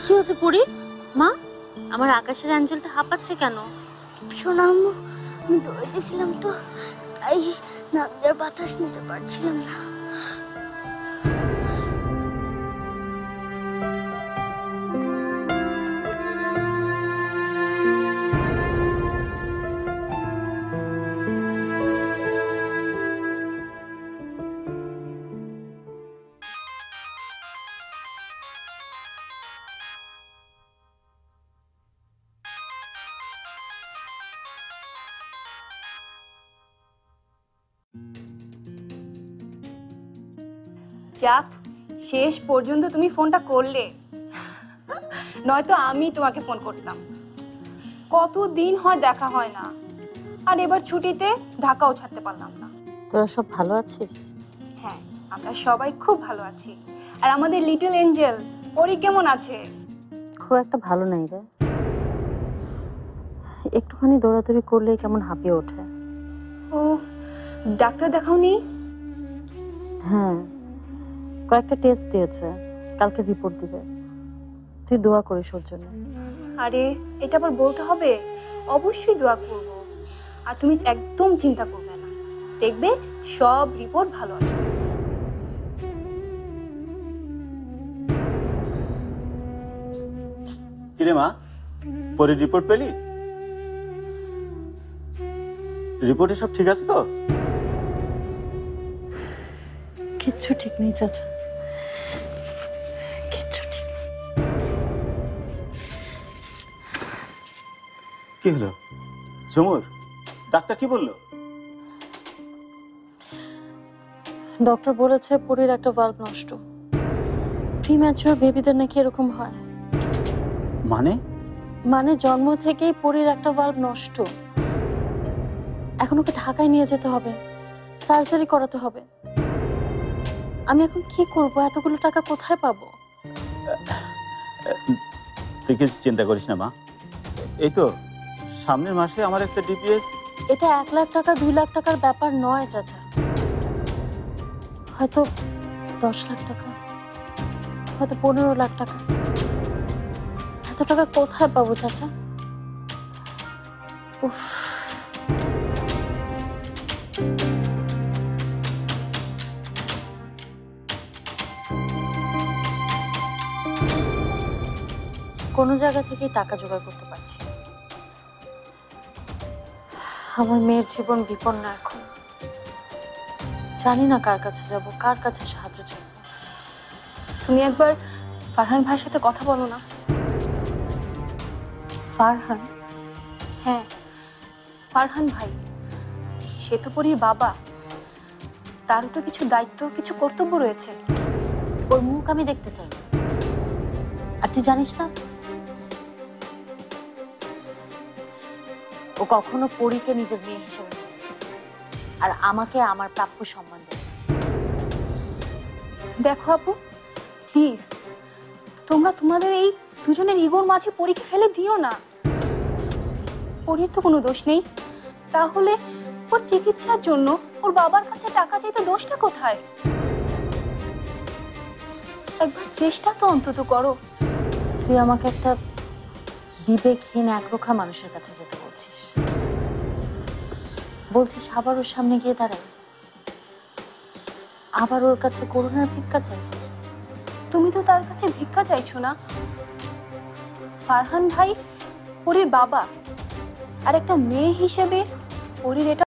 কি হচ্ছে পরি? মা, আমার আকাশের অ্যাঞ্জেলটা হাঁপাচ্ছে কেন? শোনা আম্মু, আমি দৌড়াইতেছিলাম তো, তাই নাক দিয়ে বাতাস নিতে পারছিলাম না। যাক, শেষ পর্যন্ত তুমি ফোনটা করলে, নয়তো আমি তোমাকে ফোন করতাম। কতদিন হয় দেখা হয় না, আর এবার ছুটিতে ঢাকাও ছাড়তে পারলাম না। তোরা সব ভালো আছিস? হ্যাঁ, আমরা সবাই খুব ভালো আছি। আর আমাদের লিটল এঞ্জেল পরি কেমন আছে? খুব একটা ভালো নাই রে, একটুখানি দৌড়াদৌড়ি করলে কেমন হাঁপিয়ে ওঠে। ও, ডাক্তার দেখাওনি? হ্যাঁ, কয়েকটা টেস্ট দিয়েছে, কালকে রিপোর্ট দিবে। তুই দোয়া করিস ওর জন্য। আরে এটা আবার বলতে হবে? অবশ্যই দোয়া করব। আর তুমি একদম চিন্তা করবে না, দেখবে সব রিপোর্ট ভালো আসবে। কিরে মা, পরের রিপোর্ট পেলি? রিপোর্টে সব ঠিক আছে তো? কিচ্ছু ঠিক নেই চাচা, কিচ্ছু ঠিক নেই। কি হলো ঝুমুর? ডাক্তার কি বললো? ডক্টর বলেছে পরির একটা ভালভ নষ্ট। প্রিম্যাচুয়ার বেবিদের নাকি এরকম হয়। মানে জন্ম থেকেই পরির একটা ভালভ নষ্ট। এখন ওকে ঢাকায় নিয়ে যেতে হবে, সার্জারি করাতে হবে। আমি এখন কি করব? এতগুলো টাকা কোথায় পাবো? তুই কিছু চিন্তা করিস না মা, এই তো সামনের মাসে আমার একটা ডিপিএস। এটা 1 লাখ টাকা 2 লাখ টাকার ব্যাপার নয় চাচা, হয়তো 10 লাখ টাকা, হয়তো 15 লাখ টাকা। এত টাকা কোথায় পাবো চাচা? উফ, কোনো জায়গা থেকেই টাকা জোগাড় করতে পারছি না। আমার মেয়ের জীবন বিপন্ন এখন। জানি না কার কাছে যাব, কার কাছে সাহায্য চাইব। তুমি একবার ফারহান ভাইয়ের সাথে কথা বলো না। ফারহান? হ্যাঁ, ফারহান ভাই, সে তো পরির বাবা, তারও তো কিছু দায়িত্ব, কিছু কর্তব্য রয়েছে। ওর মুখ আমি দেখতে চাই। আর তুই জানিস না, ও কখনো পরীকে নিজের মেয়ে হিসেবে নেয়, আর আমাকে আমার প্রাপ্য সম্মান দেয়। দেখো আপু, প্লিজ তোমরা তোমাদের এই দুজনের ইগোর মাঝে পরীকে ফেলে দিও না। পরীর তো কোনো দোষ নেই, তাহলে ওর চিকিৎসার জন্য ওর বাবার কাছে টাকা চাইতে দোষটা কোথায়? একবার চেষ্টা তো অন্তত করো। তুই আমাকে একটা বিবেকহীন একরোখা মানুষের কাছে যেতে বলছিস? বলছিস আবার ওর সামনে গিয়ে দাঁড়াই, আবার ওর কাছে করুণার ভিক্ষা চাই? তুমি তো তার কাছে ভিক্ষা চাইছো না। ফারহান ভাই পরীর বাবা, আর একটা মেয়ে হিসেবে পরীর এটা